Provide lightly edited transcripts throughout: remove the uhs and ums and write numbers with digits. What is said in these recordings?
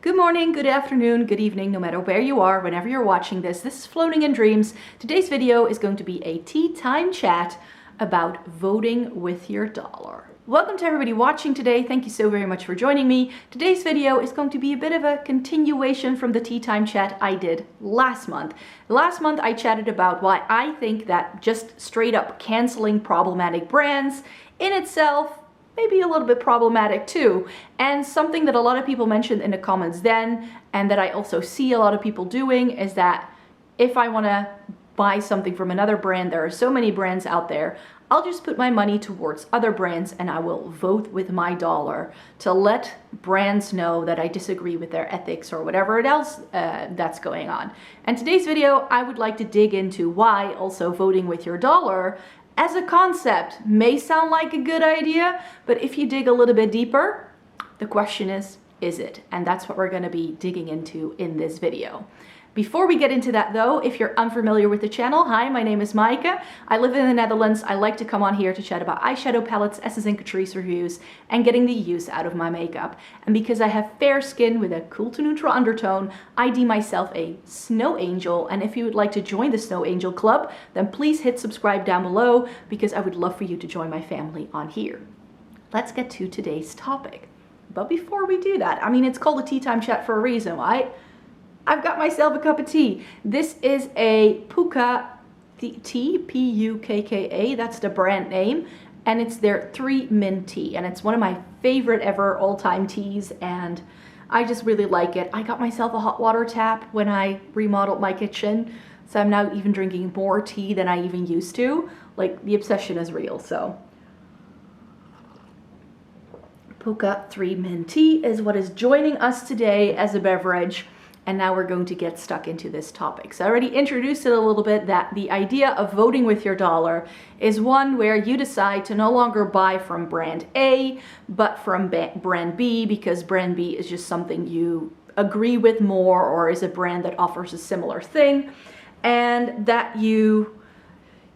Good morning, good afternoon, good evening, no matter where you are, whenever you're watching this. This is Floating in Dreams. Today's video is going to be a tea time chat about voting with your dollar. Welcome to everybody watching today. Thank you so very much for joining me. Today's video is going to be a bit of a continuation from the tea time chat I did last month. Last month I chatted about why I think that just straight up canceling problematic brands in itself maybe a little bit problematic too, and something that a lot of people mentioned in the comments then, and that I also see a lot of people doing, is that if I want to buy something from another brand, there are so many brands out there, I'll just put my money towards other brands and I will vote with my dollar to let brands know that I disagree with their ethics or whatever else that's going on. And today's video, I would like to dig into why also voting with your dollar as a concept may sound like a good idea, but if you dig a little bit deeper, the question is it? And that's what we're going to be digging into in this video. Before we get into that though, if you're unfamiliar with the channel, hi, my name is Maaike. I live in the Netherlands. I like to come on here to chat about eyeshadow palettes, Essence and Catrice reviews, and getting the use out of my makeup. And because I have fair skin with a cool to neutral undertone, I deem myself a snow angel. And if you would like to join the Snow Angel Club, then please hit subscribe down below because I would love for you to join my family on here. Let's get to today's topic. But before we do that, I mean, it's called a tea time chat for a reason, right? I've got myself a cup of tea. This is a Pukka tea, P-U-K-K-A, that's the brand name, and it's their 3 mint tea, and it's one of my favorite ever all-time teas, and I just really like it. I got myself a hot water tap when I remodeled my kitchen, so I'm now even drinking more tea than I even used to. Like, the obsession is real, so. Pukka 3 mint tea is what is joining us today as a beverage. And now we're going to get stuck into this topic. So I already introduced it a little bit, that the idea of voting with your dollar is one where you decide to no longer buy from brand A, but from brand B, because brand B is just something you agree with more, or is a brand that offers a similar thing. And that you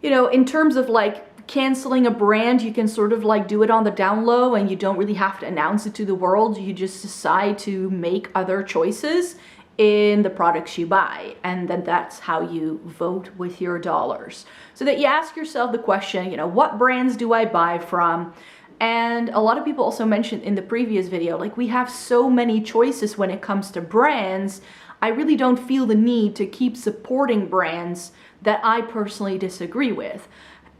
know, in terms of like canceling a brand, you can sort of like do it on the down low and you don't really have to announce it to the world. You just decide to make other choices in the products you buy, and then that's how you vote with your dollars. So that you ask yourself the question, you know, what brands do I buy from? And a lot of people also mentioned in the previous video, like, we have so many choices when it comes to brands. I really don't feel the need to keep supporting brands that I personally disagree with.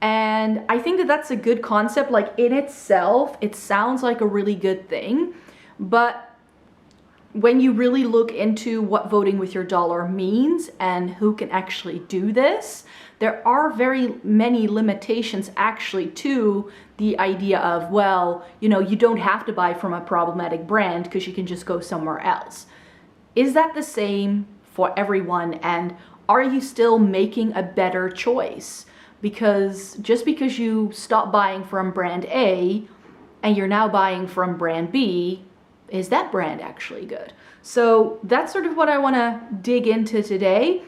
And I think that that's a good concept. Like, in itself, it sounds like a really good thing, but when you really look into what voting with your dollar means and who can actually do this, there are very many limitations actually to the idea of, well, you know, you don't have to buy from a problematic brand because you can just go somewhere else. Is that the same for everyone? And are you still making a better choice? Because just because you stop buying from brand A and you're now buying from brand B, is that brand actually good? So that's sort of what I want to dig into today.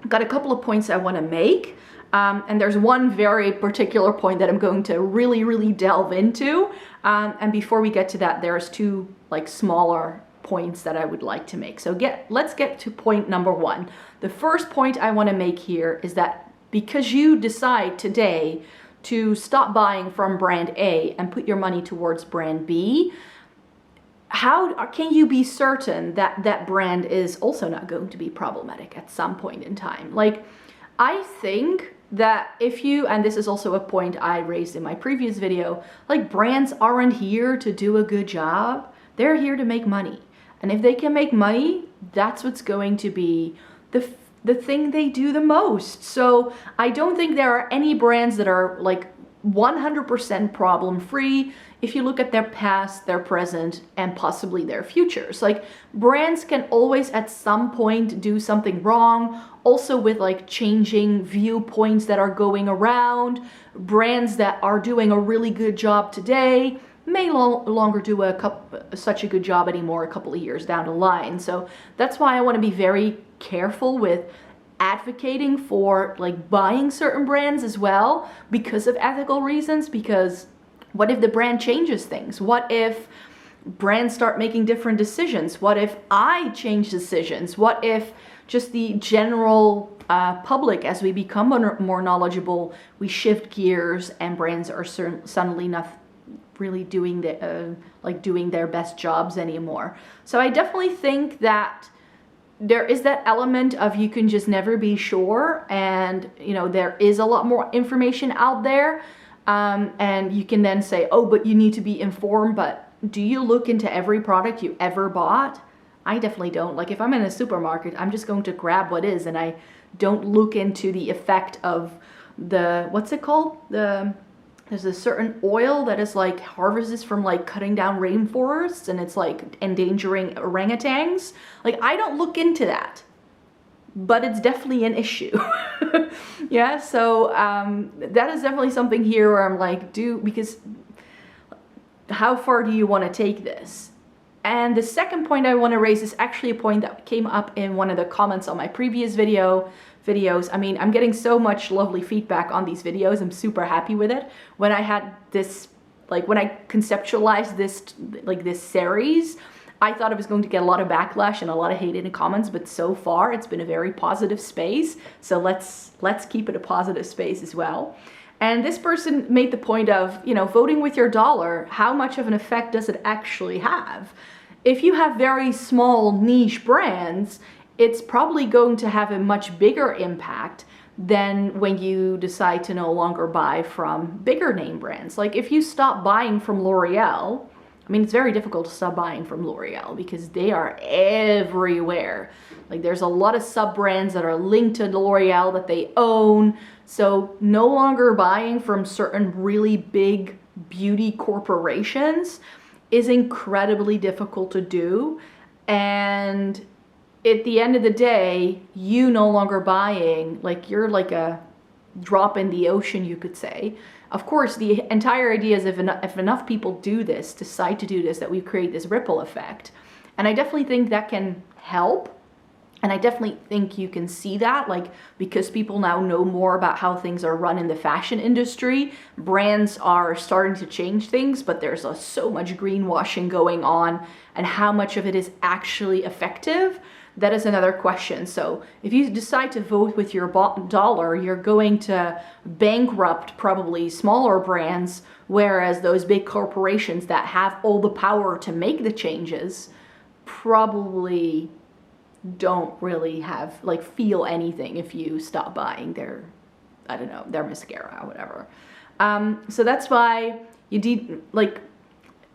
Got a couple of points I want to make. And there's one very particular point that I'm going to really delve into. And before we get to that, there's two like smaller points that I would like to make. So let's get to point number one. The first point I want to make here is that because you decide today to stop buying from brand A and put your money towards brand B, how can you be certain that that brand is also not going to be problematic at some point in time? Like, I think that if you, and this is also a point I raised in my previous video, like, brands aren't here to do a good job. They're here to make money. And if they can make money, that's what's going to be the thing they do the most. So I don't think there are any brands that are like 100% problem free if you look at their past, their present, and possibly their futures. Like, brands can always at some point do something wrong. Also with like changing viewpoints that are going around, brands that are doing a really good job today may no longer do such a good job anymore a couple of years down the line. So that's why I want to be very careful with advocating for like buying certain brands as well, because of ethical reasons. Because what if the brand changes things? What if brands start making different decisions? What if I change decisions? What if just the general public, as we become more knowledgeable, we shift gears and brands are suddenly not really doing doing their best jobs anymore? So I definitely think that there is that element of you can just never be sure, and you know, there is a lot more information out there, and you can then say, oh, but you need to be informed. But do you look into every product you ever bought? I definitely don't. Like if I'm in a supermarket, I'm just going to grab what is, and I don't look into the effect of the, what's it called? There's a certain oil that is like harvested from like cutting down rainforests, and it's like endangering orangutans. Like I don't look into that, but it's definitely an issue. Yeah, so that is definitely something here where I'm like, because how far do you want to take this? And the second point I want to raise is actually a point that came up in one of the comments on my previous videos. I mean, I'm getting so much lovely feedback on these videos. I'm super happy with it. When I had this, like when I conceptualized this series, I thought it was going to get a lot of backlash and a lot of hate in the comments, but so far it's been a very positive space. So let's keep it a positive space as well. And this person made the point of, you know, voting with your dollar, how much of an effect does it actually have? If you have very small niche brands, it's probably going to have a much bigger impact than when you decide to no longer buy from bigger name brands. Like if you stop buying from L'Oreal, I mean, it's very difficult to stop buying from L'Oreal because they are everywhere. Like there's a lot of sub-brands that are linked to L'Oreal that they own. So no longer buying from certain really big beauty corporations is incredibly difficult to do. And at the end of the day, you no longer buying, like you're like a drop in the ocean, you could say. Of course, the entire idea is if enough people do this, decide to do this, that we create this ripple effect. And I definitely think that can help. And I definitely think you can see that, like, because people now know more about how things are run in the fashion industry, brands are starting to change things, but there's so much greenwashing going on, and how much of it is actually effective, that is another question. So if you decide to vote with your dollar, you're going to bankrupt probably smaller brands, whereas those big corporations that have all the power to make the changes probably don't really have, like, feel anything if you stop buying their, I don't know, their mascara or whatever. So that's why you like,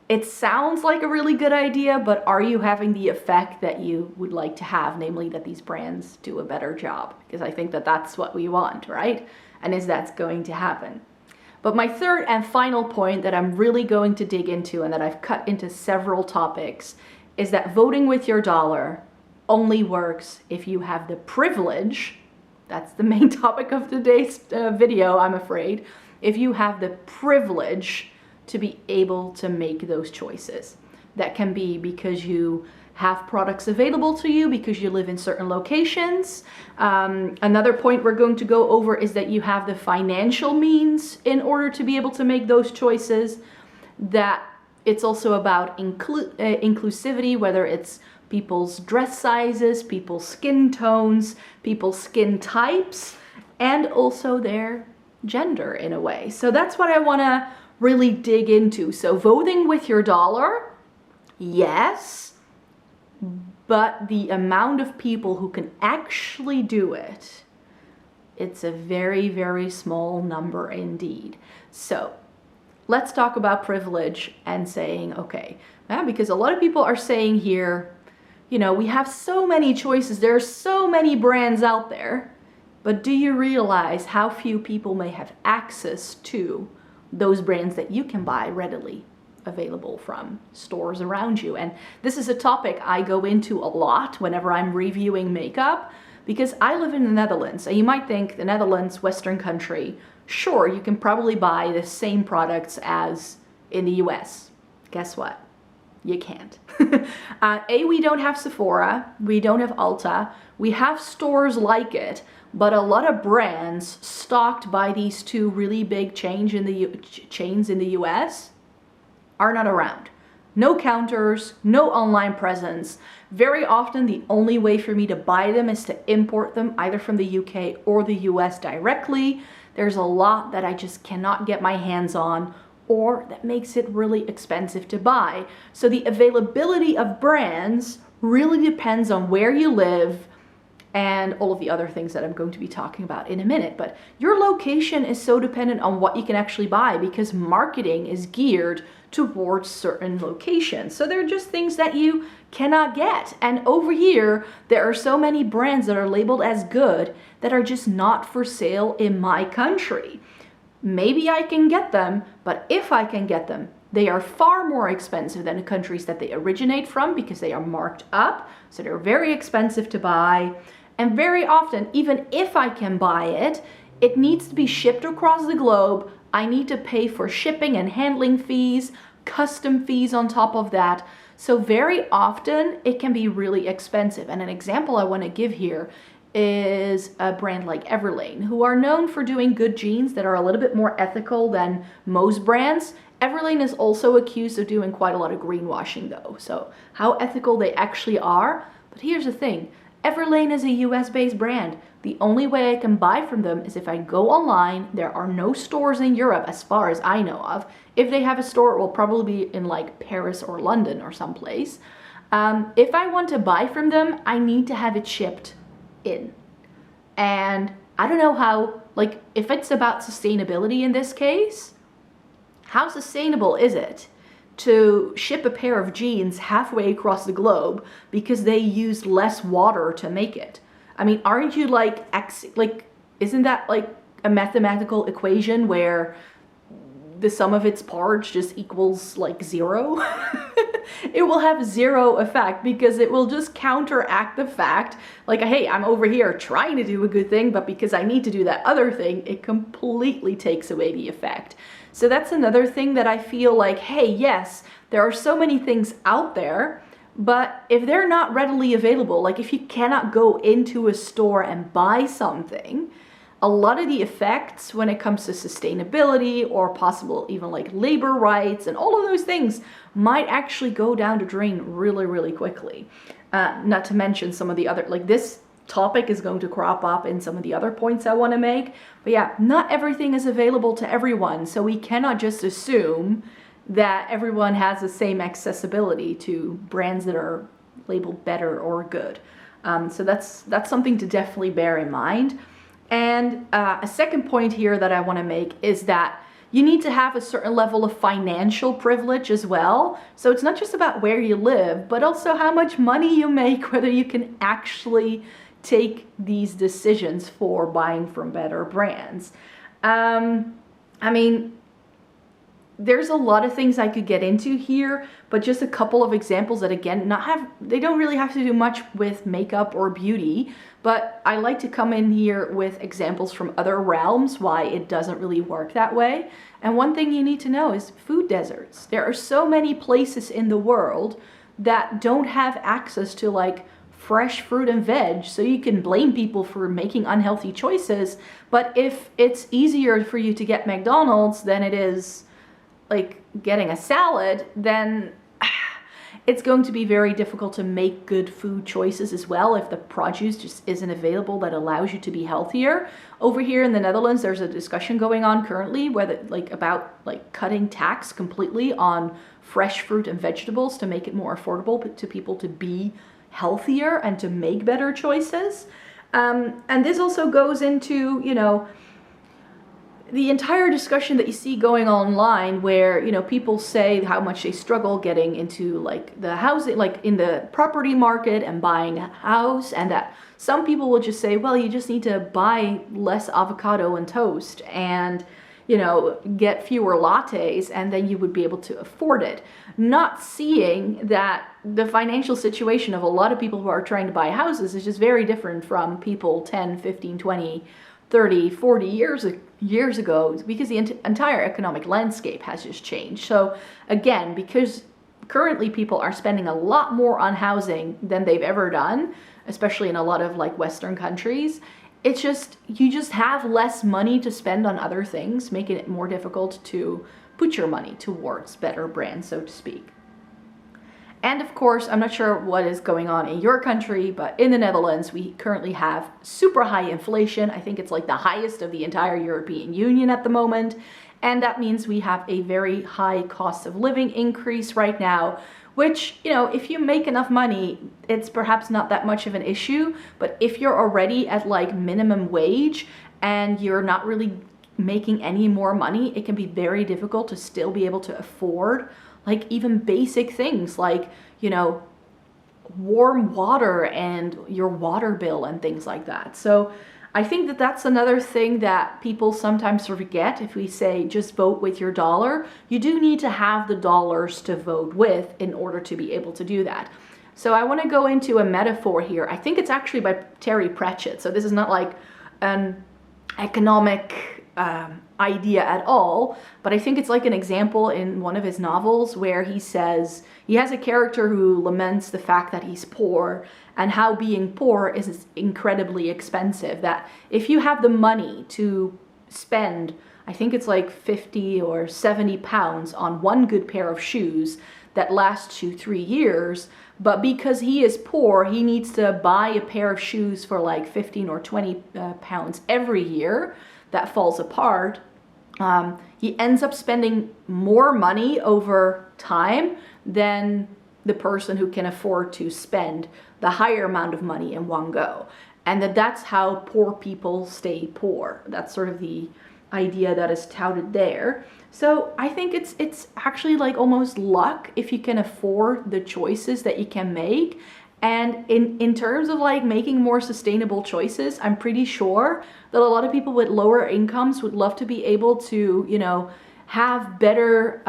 it sounds like a really good idea, but are you having the effect that you would like to have, namely that these brands do a better job? Because I think that that's what we want, right? And is that going to happen? But my third and final point that I'm really going to dig into, and that I've cut into several topics, is that voting with your dollar only works if you have the privilege, that's the main topic of today's video, I'm afraid, if you have the privilege to be able to make those choices. That can be because you have products available to you, because you live in certain locations. Another point we're going to go over is that you have the financial means in order to be able to make those choices. That it's also about inclusivity, whether it's people's dress sizes, people's skin tones, people's skin types, and also their gender in a way. So that's what I want to really dig into. So voting with your dollar, yes, but the amount of people who can actually do it, it's a very, very small number indeed. So let's talk about privilege and saying, okay, because a lot of people are saying here, you know, we have so many choices, there are so many brands out there, but do you realize how few people may have access to those brands that you can buy readily available from stores around you? And this is a topic I go into a lot whenever I'm reviewing makeup, because I live in the Netherlands, and you might think the Netherlands, Western country, sure, you can probably buy the same products as in the US. Guess what? You can't. We don't have Sephora, we don't have Ulta, we have stores like it, but a lot of brands stocked by these two really big chains in the US are not around. no counters, no online presence. Very often the only way for me to buy them is to import them either from the UK or the US directly. There's a lot that I just cannot get my hands on, or that makes it really expensive to buy. So the availability of brands really depends on where you live and all of the other things that I'm going to be talking about in a minute. But your location is so dependent on what you can actually buy, because marketing is geared towards certain locations. So they're just things that you cannot get. And over here, there are so many brands that are labeled as good that are just not for sale in my country. Maybe I can get them, but if I can get them, they are far more expensive than the countries that they originate from, because they are marked up. So they're very expensive to buy. And very often, even if I can buy it, it needs to be shipped across the globe. I need to pay for shipping and handling fees, custom fees on top of that. So very often it can be really expensive. And an example I want to give here is a brand like Everlane, who are known for doing good jeans that are a little bit more ethical than most brands. Everlane is also accused of doing quite a lot of greenwashing though. So how ethical they actually are. But here's the thing. Everlane is a US-based brand. The only way I can buy from them is if I go online. There are no stores in Europe as far as I know of. If they have a store, it will probably be in like Paris or London or someplace. If I want to buy from them, I need to have it shipped in. And I don't know how, like, if it's about sustainability in this case, how sustainable is it to ship a pair of jeans halfway across the globe because they used less water to make it? I mean, aren't you like, isn't that like a mathematical equation where the sum of its parts just equals like zero? It will have zero effect, because it will just counteract the fact, like, hey, I'm over here trying to do a good thing, but because I need to do that other thing, it completely takes away the effect. So that's another thing that I feel like, hey, yes, there are so many things out there, but if they're not readily available, like if you cannot go into a store and buy something, a lot of the effects when it comes to sustainability or possible even like labor rights and all of those things might actually go down the drain really, really quickly. Not to mention some of the other, like this topic is going to crop up in some of the other points I want to make. But yeah, not everything is available to everyone. So we cannot just assume that everyone has the same accessibility to brands that are labeled better or good. So that's something to definitely bear in mind. And a second point here that I want to make is that you need to have a certain level of financial privilege as well. So it's not just about where you live, but also how much money you make, whether you can actually take these decisions for buying from better brands. I mean, there's a lot of things I could get into here, but just a couple of examples that, again, they don't really have to do much with makeup or beauty, but I like to come in here with examples from other realms why it doesn't really work that way. And one thing you need to know is food deserts. There are so many places in the world that don't have access to like fresh fruit and veg, so you can blame people for making unhealthy choices. But if it's easier for you to get McDonald's than it is like getting a salad, then it's going to be very difficult to make good food choices as well if the produce just isn't available that allows you to be healthier. Over here in the Netherlands, there's a discussion going on currently about cutting tax completely on fresh fruit and vegetables to make it more affordable to people to be healthier and to make better choices. And this also goes into, you know, the entire discussion that you see going online where, you know, people say how much they struggle getting into like the housing, like in the property market and buying a house, and that some people will just say, well, you just need to buy less avocado and toast and, you know, get fewer lattes and then you would be able to afford it. Not seeing that the financial situation of a lot of people who are trying to buy houses is just very different from people 10, 15, 20, 30, 40 years ago, because the entire economic landscape has just changed. So again, because currently people are spending a lot more on housing than they've ever done, especially in a lot of like Western countries, it's just, you just have less money to spend on other things, making it more difficult to put your money towards better brands, so to speak. And of course, I'm not sure what is going on in your country, but in the Netherlands, we currently have super high inflation. I think it's like the highest of the entire European Union at the moment. And that means we have a very high cost of living increase right now, which, you know, if you make enough money, it's perhaps not that much of an issue. But if you're already at like minimum wage and you're not really making any more money, it can be very difficult to still be able to afford like even basic things like, you know, warm water and your water bill and things like that. So I think that that's another thing that people sometimes forget. If we say just vote with your dollar, you do need to have the dollars to vote with in order to be able to do that. So I want to go into a metaphor here. I think it's actually by Terry Pratchett. So this is not like an economic idea at all, but I think it's like an example in one of his novels where he says he has a character who laments the fact that he's poor and how being poor is incredibly expensive, that if you have the money to spend, I think it's like 50 or 70 pounds on one good pair of shoes that lasts you 3 years, but because he is poor, he needs to buy a pair of shoes for like 15 or 20 pounds every year that falls apart. He ends up spending more money over time than the person who can afford to spend the higher amount of money in one go. And that's how poor people stay poor. That's sort of the idea that is touted there. So I think it's actually like almost luck if you can afford the choices that you can make. And in terms of like making more sustainable choices, I'm pretty sure that a lot of people with lower incomes would love to be able to, you know, have better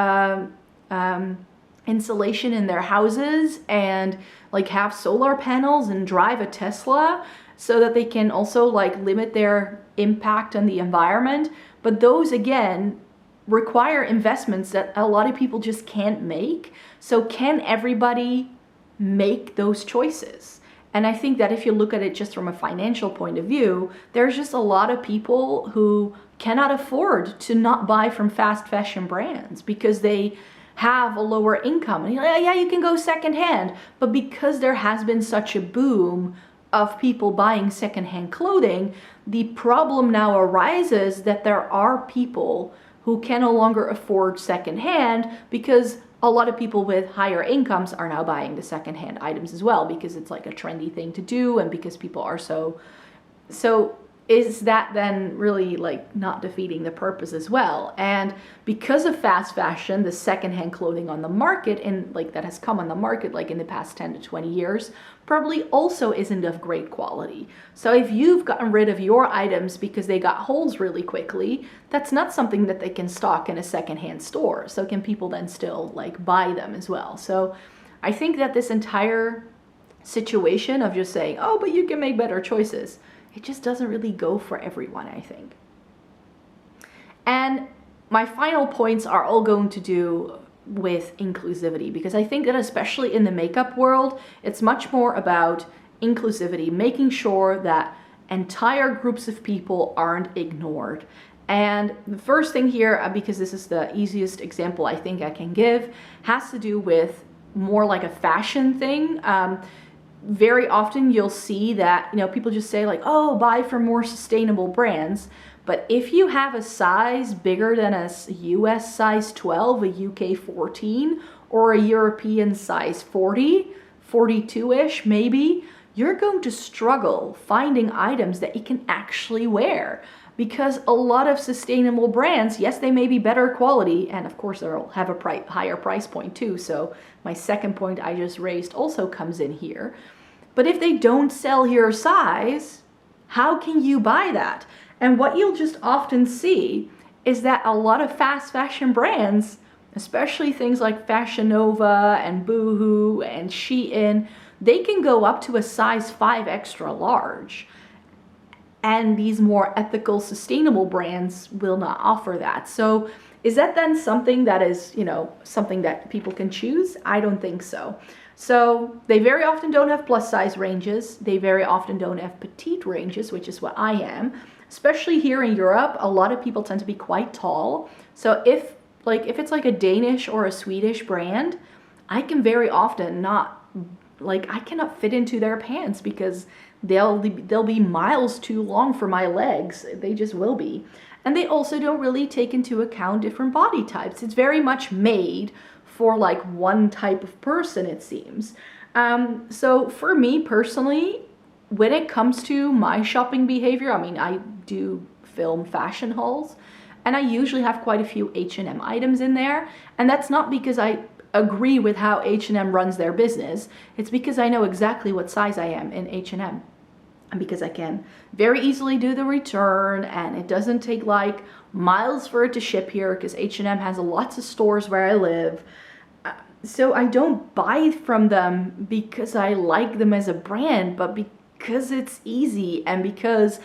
insulation in their houses and like have solar panels and drive a Tesla so that they can also like limit their impact on the environment. But those again require investments that a lot of people just can't make. So can everybody make those choices? And I think that if you look at it just from a financial point of view, there's just a lot of people who cannot afford to not buy from fast fashion brands because they have a lower income. And yeah, you can go secondhand, but because there has been such a boom of people buying secondhand clothing, the problem now arises that there are people who can no longer afford secondhand because a lot of people with higher incomes are now buying the secondhand items as well because it's like a trendy thing to do and because people are so is that then really like not defeating the purpose as well? And because of fast fashion, the secondhand clothing on the market and like that has come on the market like in the past 10 to 20 years probably also isn't of great quality. So if you've gotten rid of your items because they got holes really quickly, that's not something that they can stock in a secondhand store. So can people then still like buy them as well? So I think that this entire situation of just saying, oh, but you can make better choices, it just doesn't really go for everyone, I think. And my final points are all going to do with inclusivity, because I think that especially in the makeup world, it's much more about inclusivity, making sure that entire groups of people aren't ignored. And the first thing here, because this is the easiest example I think I can give, has to do with more like a fashion thing. Very often you'll see that, you know, people just say like, oh, buy from more sustainable brands. But if you have a size bigger than a US size 12, a UK 14, or a European size 40, 42-ish maybe, you're going to struggle finding items that you can actually wear. Because a lot of sustainable brands, yes, they may be better quality, and of course they'll have a higher price point too. So my second point I just raised also comes in here. But if they don't sell your size, how can you buy that? And what you'll just often see is that a lot of fast fashion brands, especially things like Fashion Nova and Boohoo and Shein, they can go up to a size 5 extra large. And these more ethical, sustainable brands will not offer that. So is that then something that is, you know, something that people can choose? I don't think so. So they very often don't have plus size ranges. They very often don't have petite ranges, which is what I am. Especially here in Europe, a lot of people tend to be quite tall. So if it's like a Danish or a Swedish brand, I can very often not, like, I cannot fit into their pants because they'll be miles too long for my legs. They just will be. And they also don't really take into account different body types. It's very much made for like one type of person, it seems. So for me personally, when it comes to my shopping behavior, I mean, I do film fashion hauls, and I usually have quite a few H&M items in there. And that's not because I agree with how H&M runs their business. It's because I know exactly what size I am in H&M. And because I can very easily do the return, and it doesn't take like miles for it to ship here because H&M has lots of stores where I live. So I don't buy from them because I like them as a brand, but because it's easy, and because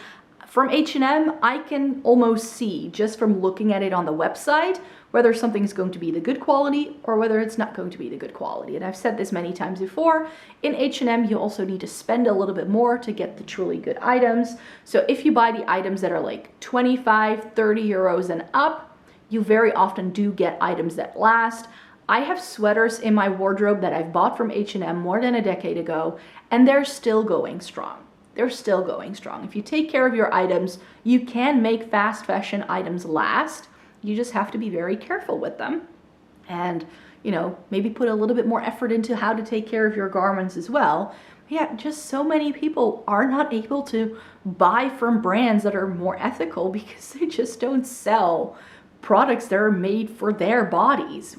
from H&M I can almost see just from looking at it on the website whether something is going to be the good quality or whether it's not going to be the good quality. And I've said this many times before, in H&M you also need to spend a little bit more to get the truly good items. So if you buy the items that are like 25, 30 euros and up, you very often do get items that last. I have sweaters in my wardrobe that I've bought from H&M more than a decade ago, and they're still going strong. They're still going strong. If you take care of your items, you can make fast fashion items last. You just have to be very careful with them, and, you know, maybe put a little bit more effort into how to take care of your garments as well. Yeah, just so many people are not able to buy from brands that are more ethical because they just don't sell products that are made for their bodies.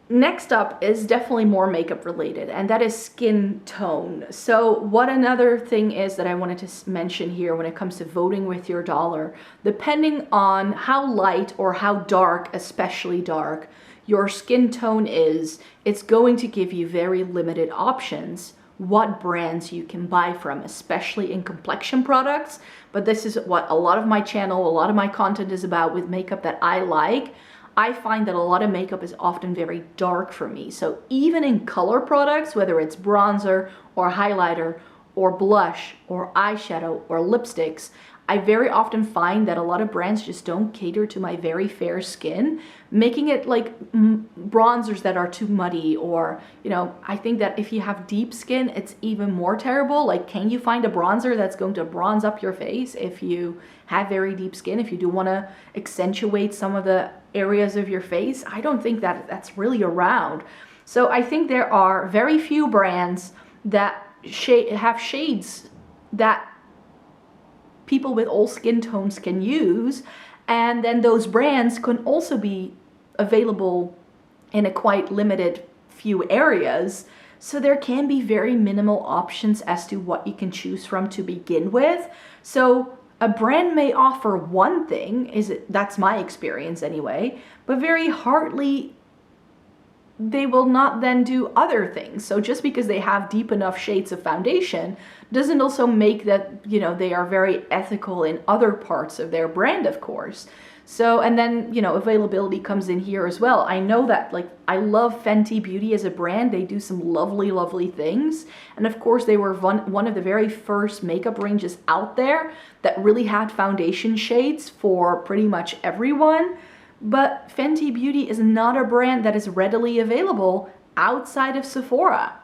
Next up is definitely more makeup related, and that is skin tone. So what another thing is that I wanted to mention here when it comes to voting with your dollar, depending on how light or how dark, especially dark, your skin tone is, it's going to give you very limited options what brands you can buy from, especially in complexion products. But this is what a lot of my channel, a lot of my content is about with makeup that I like. I find that a lot of makeup is often very dark for me. So even in color products, whether it's bronzer or highlighter or blush or eyeshadow or lipsticks, I very often find that a lot of brands just don't cater to my very fair skin, making it like bronzers that are too muddy, or, you know, I think that if you have deep skin, it's even more terrible. Like, can you find a bronzer that's going to bronze up your face if you have very deep skin, if you do want to accentuate some of the areas of your face? I don't think that that's really around. So I think there are very few brands that have shades that people with all skin tones can use, and then those brands can also be available in a quite limited few areas. So there can be very minimal options as to what you can choose from to begin with. So a brand may offer one thing, that's my experience anyway, but very hardly they will not then do other things. So just because they have deep enough shades of foundation doesn't also make that, you know, they are very ethical in other parts of their brand, of course. So, and then, you know, availability comes in here as well. I know that, like, I love Fenty Beauty as a brand. They do some lovely, lovely things. And of course, they were one of the very first makeup ranges out there that really had foundation shades for pretty much everyone. But Fenty Beauty is not a brand that is readily available outside of Sephora.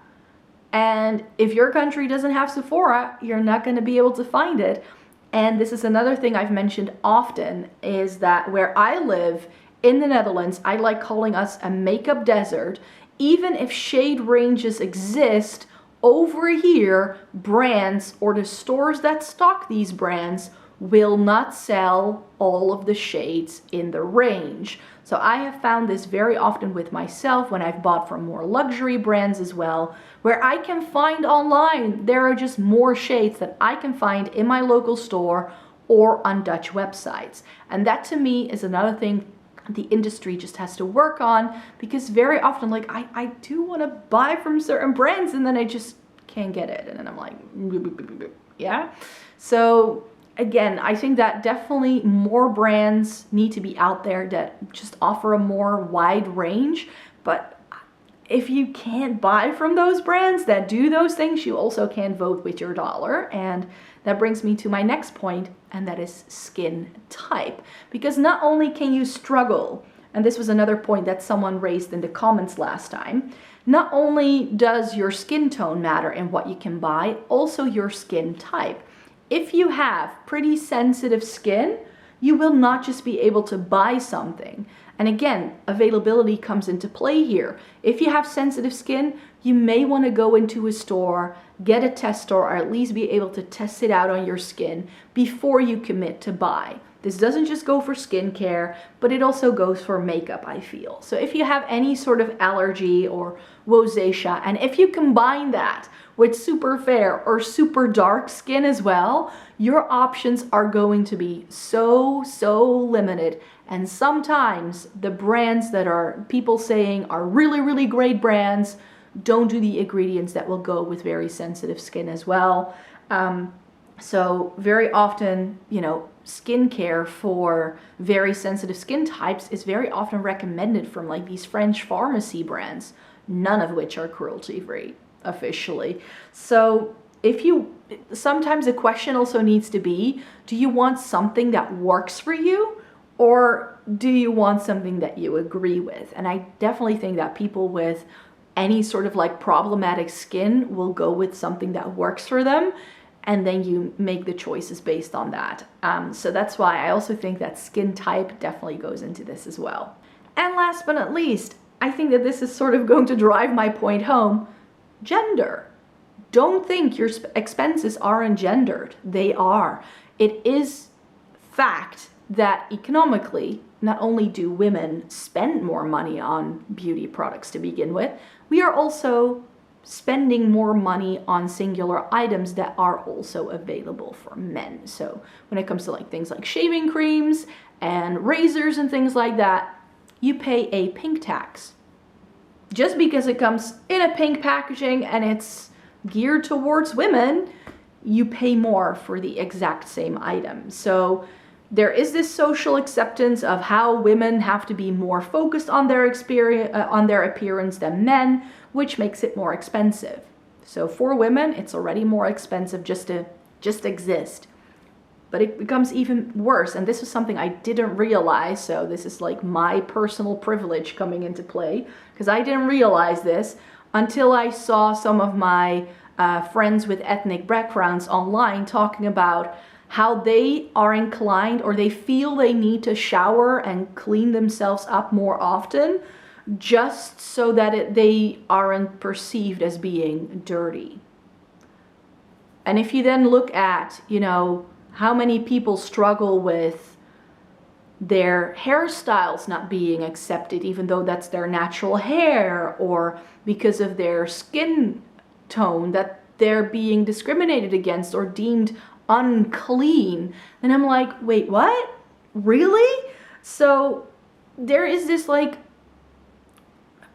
And if your country doesn't have Sephora, you're not going to be able to find it. And this is another thing I've mentioned often, is that where I live in the Netherlands, I like calling us a makeup desert. Even if shade ranges exist over here, brands or the stores that stock these brands will not sell all of the shades in the range. So I have found this very often with myself when I've bought from more luxury brands as well, where I can find online, there are just more shades that I can find in my local store or on Dutch websites. And that to me is another thing the industry just has to work on, because very often, like, I do want to buy from certain brands and then I just can't get it. And then I'm like, yeah. So again, I think that definitely more brands need to be out there that just offer a more wide range. But if you can't buy from those brands that do those things, you also can vote with your dollar. And that brings me to my next point, and that is skin type. Because not only can you struggle, and this was another point that someone raised in the comments last time, Not only does your skin tone matter in what you can buy, also your skin type. If you have pretty sensitive skin, you will not just be able to buy something. And again, availability comes into play here. If you have sensitive skin, you may want to go into a store, get a test, or at least be able to test it out on your skin before you commit to buy. This doesn't just go for skincare, but it also goes for makeup, I feel. So if you have any sort of allergy or rosacea, and if you combine that with super fair or super dark skin as well, your options are going to be so limited. And sometimes the brands that are people saying are really great brands don't do the ingredients that will go with very sensitive skin as well. So very often, you know, skincare for very sensitive skin types is very often recommended from like these French pharmacy brands, none of which are cruelty free officially. So sometimes the question also needs to be, do you want something that works for you, or do you want something that you agree with? And I definitely think that people with any sort of like problematic skin will go with something that works for them, and then you make the choices based on that. So that's why I also think that skin type definitely goes into this as well. And last but not least, I think that this is sort of going to drive my point home, gender. Don't think your expenses aren't gendered. They are. It is fact that economically, not only do women spend more money on beauty products to begin with, we are also spending more money on singular items that are also available for men. So when it comes to like things like shaving creams and razors and things like that, you pay a pink tax. Just because it comes in a pink packaging and it's geared towards women, you pay more for the exact same item. So there is this social acceptance of how women have to be more focused on their appearance than men, which makes it more expensive. So for women, it's already more expensive just to exist. But it becomes even worse, and this is something I didn't realize, so this is like my personal privilege coming into play, because I didn't realize this until I saw some of my friends with ethnic backgrounds online talking about how they are inclined, or they feel they need to shower and clean themselves up more often just so that they aren't perceived as being dirty. And if you then look at, you know, how many people struggle with their hairstyles not being accepted, even though that's their natural hair, or because of their skin tone that they're being discriminated against or deemed unclean, and I'm like, wait, what? Really? So there is this like,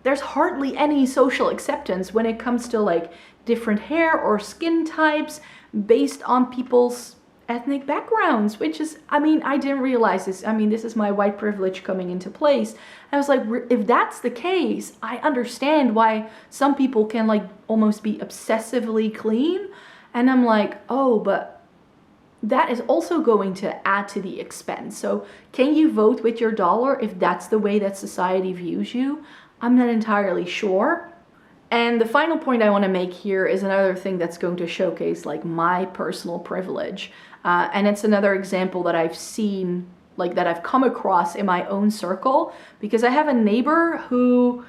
there's hardly any social acceptance when it comes to like different hair or skin types based on people's ethnic backgrounds, which is, I mean, I didn't realize this. I mean, this is my white privilege coming into place. I was like, if that's the case, I understand why some people can like almost be obsessively clean. And I'm like, oh, but that is also going to add to the expense. So can you vote with your dollar if that's the way that society views you? I'm not entirely sure. And the final point I want to make here is another thing that's going to showcase like my personal privilege. And it's another example that I've seen, like that I've come across in my own circle, because I have a neighbor who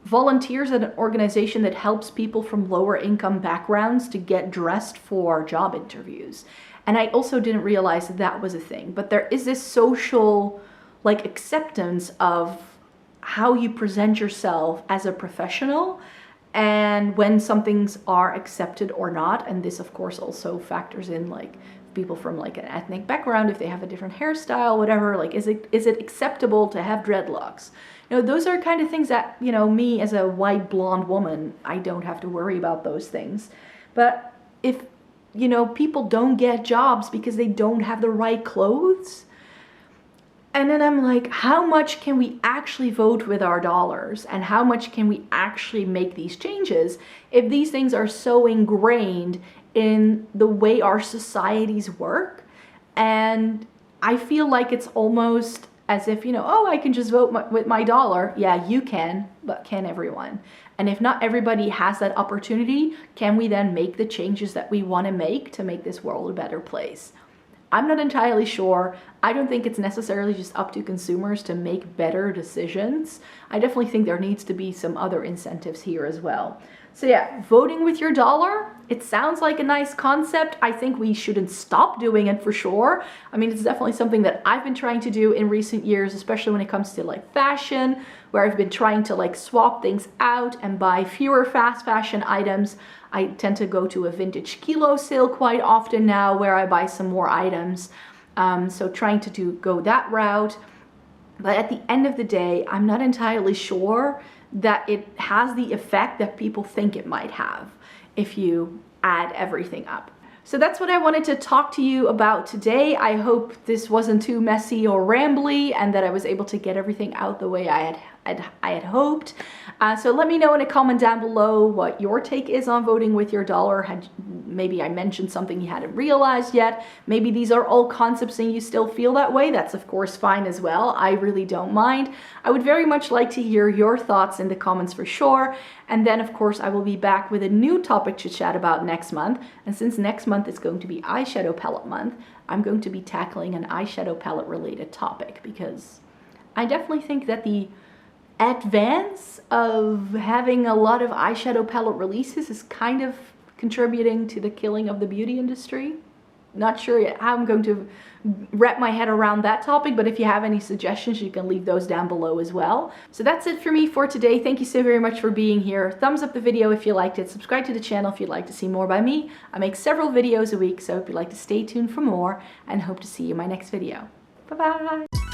volunteers at an organization that helps people from lower income backgrounds to get dressed for job interviews. And I also didn't realize that that was a thing, but there is this social like acceptance of how you present yourself as a professional and when some things are accepted or not. And this of course also factors in like people from like an ethnic background, if they have a different hairstyle, whatever, like is it acceptable to have dreadlocks? You know, those are kind of things that, you know, me as a white blonde woman, I don't have to worry about those things. But if, you know, people don't get jobs because they don't have the right clothes, and then I'm like, how much can we actually vote with our dollars? And how much can we actually make these changes if these things are so ingrained in the way our societies work? And I feel like it's almost as if, you know, oh, I can just vote with my dollar. Yeah, you can, but can everyone? And if not everybody has that opportunity, can we then make the changes that we want to make this world a better place? I'm not entirely sure. I don't think it's necessarily just up to consumers to make better decisions. I definitely think there needs to be some other incentives here as well. So yeah, voting with your dollar, it sounds like a nice concept. I think we shouldn't stop doing it for sure. I mean, it's definitely something that I've been trying to do in recent years, especially when it comes to like fashion, where I've been trying to like swap things out and buy fewer fast fashion items. I tend to go to a vintage kilo sale quite often now where I buy some more items. So trying to go that route. But at the end of the day, I'm not entirely sure that it has the effect that people think it might have if you add everything up. So that's what I wanted to talk to you about today. I hope this wasn't too messy or rambly and that I was able to get everything out the way I had hoped. So let me know in a comment down below what your take is on voting with your dollar. Maybe I mentioned something you hadn't realized yet. Maybe these are all concepts and you still feel that way. That's of course fine as well. I really don't mind. I would very much like to hear your thoughts in the comments for sure. And then of course I will be back with a new topic to chat about next month. And since next month is going to be eyeshadow palette month, I'm going to be tackling an eyeshadow palette related topic because I definitely think that the advance of having a lot of eyeshadow palette releases is kind of contributing to the killing of the beauty industry. Not sure yet how I'm going to wrap my head around that topic, but if you have any suggestions, you can leave those down below as well. So that's it for me for today. Thank you so very much for being here. Thumbs up the video if you liked it. Subscribe to the channel if you'd like to see more by me. I make several videos a week, so if you'd like to stay tuned for more, and hope to see you in my next video. Bye-bye.